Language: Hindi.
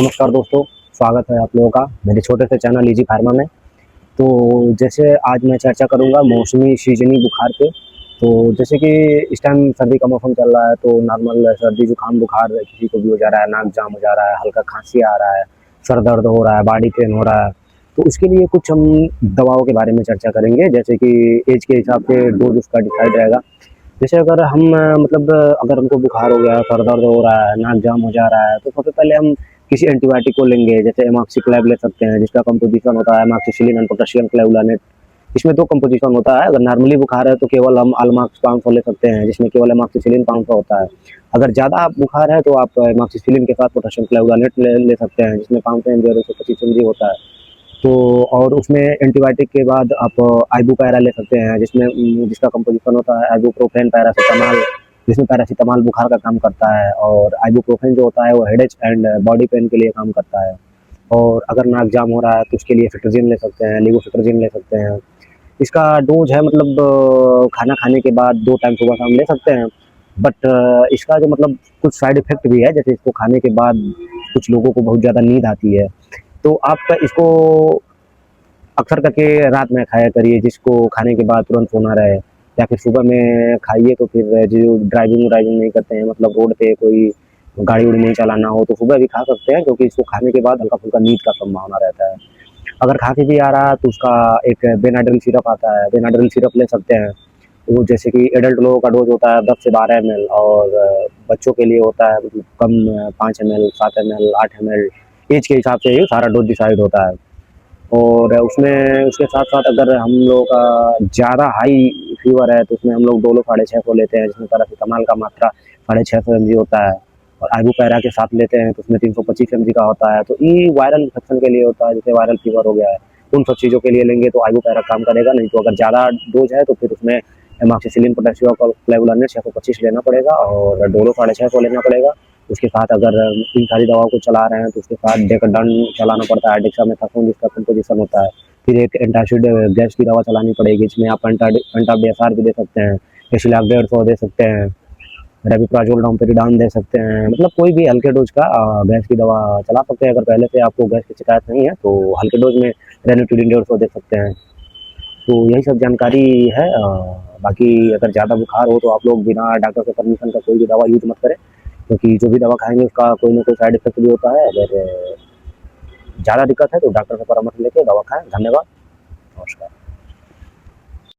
नमस्कार दोस्तों, स्वागत है आप लोगों का मेरे छोटे से चैनल इजी फार्मा में। तो जैसे आज मैं चर्चा करूंगा मौसमी सीजनी बुखार पे। तो जैसे कि इस टाइम सर्दी का मौसम चल रहा है, तो नॉर्मल सर्दी जुकाम बुखार किसी को भी हो जा रहा है, नाक जाम हो जा रहा है, हल्का खांसी आ रहा है, सर दर्द हो रहा है, बॉडी पेन हो रहा है। तो उसके लिए कुछ हम दवाओं के बारे में चर्चा करेंगे, जैसे कि एज के हिसाब से डोज उसका डिसाइड रहेगा। जैसे अगर हम अगर हमको बुखार हो गया, सर दर्द हो रहा है, नाक जाम हो जा रहा है, तो सबसे पहले हम किसी एंटीबायोटिक को लेंगे। जैसे एमॉक्सिक्लाइब ले सकते हैं, जिसका कंपोजिशन होता है एमॉक्सिसिलिन एंड पोटेशियम क्लेवुलानेट। इसमें 2 कंपोजिशन होता है। अगर नॉर्मली बुखार है तो केवल हम अल्माक्स 500 ले सकते हैं, जिसमें केवल एमॉक्सिसिलिन 500 होता है। अगर ज़्यादा बुखार है तो आप एमॉक्सिसिलिन के साथ पोटेशियम क्लेवुलानेट ले सकते हैं, जिसमें 500 एमजी और 125 एमजी होता है। तो और उसमें एंटीबायोटिक के बाद आप आइबुपैरा ले सकते हैं, जिसका कंपोजिशन होता है आइबुप्रोफेन पैरासिटामॉल, जिसमें पैरासिटामॉल बुखार का काम करता है, और आइबुप्रोफेन जो होता है वो हेडेक एंड बॉडी पेन के लिए काम करता है। और अगर नाक जाम हो रहा है तो उसके लिए सिट्रजिन ले सकते हैं, लेवोसिट्रजिन ले सकते हैं। इसका डोज है मतलब खाना खाने के बाद 2 टाइम सुबह शाम ले सकते हैं। बट इसका जो मतलब कुछ साइड इफ़ेक्ट भी है, जैसे इसको खाने के बाद कुछ लोगों को बहुत ज़्यादा नींद आती है। तो आप इसको अक्सर करके रात में खाया करिए, जिसको खाने के बाद तुरंत सोना रहे, या फिर सुबह में खाइए। तो फिर जो ड्राइविंग नहीं करते हैं, मतलब रोड पे कोई गाड़ी उड़ी नहीं चलाना हो, तो सुबह भी खा सकते हैं, क्योंकि इसको खाने के बाद हल्का फुल्का नींद का संभावना रहता है। अगर खांसी भी आ रहा है तो उसका एक बेनाड्रिल सिरप आता है, बेनाड्रिल सिरप ले सकते हैं। वो जैसे कि एडल्ट लोगों का डोज होता है 10 से 12 एमएल, और बच्चों के लिए होता है मतलब कम 5 एमएल, 7 एमएल, 8 एमएल। एज के हिसाब से ये सारा डोज डिसाइड होता है। और उसमें उसके साथ-साथ अगर हम लोग का ज़्यादा हाई फ़ीवर है, तो उसमें हम लोग डोलो 650 लेते हैं, जिसमें पैरासिटामॉल का मात्रा 650 एमजी होता है। और आइबुपैरा के साथ लेते हैं तो उसमें 325 एमजी का होता है। तो ये वायरल इन्फेक्शन के लिए होता है, जैसे वायरल फ़ीवर हो गया है, उन सब चीज़ों के लिए लेंगे तो आइबुपैरा काम करेगा। नहीं तो अगर ज़्यादा डोज़ है तो फिर उसमें एमॉक्सिसिलिन, पोटेशियम क्लेवुलानेट 625 लेना पड़ेगा, और डोलो 650 लेना पड़ेगा। उसके साथ अगर इन सारी दवाओं को चला रहे हैं तो उसके साथ डेकाडन चलाना पड़ता है, डेक्सामेथासोन जिसका कंपोजिशन होता है। फिर एक एंटासिड गैस की दवा चलानी पड़ेगी, इसमें आप पेंटाबिएसार भी दे सकते हैं, एसिलैब 150 दे सकते हैं, रेबिप्राजोल, डोमपेरिडान दे सकते हैं। मतलब कोई भी हल्के डोज का गैस की दवा चला सकते हैं। अगर पहले से आपको गैस की शिकायत नहीं है तो हल्के डोज में रेनिट्यूडिन 150 दे सकते हैं। तो यही सब जानकारी है। बाकी अगर ज़्यादा बुखार हो तो आप लोग बिना डॉक्टर के परमिशन का कोई भी दवा यूज़ मत करें, क्योंकि जो भी दवा खाएँगे उसका कोई ना कोई साइड इफ़ेक्ट भी होता है। अगर ज़्यादा दिक्कत है तो डॉक्टर से परामर्श लेके दवा खाएँ। धन्यवाद, नमस्कार।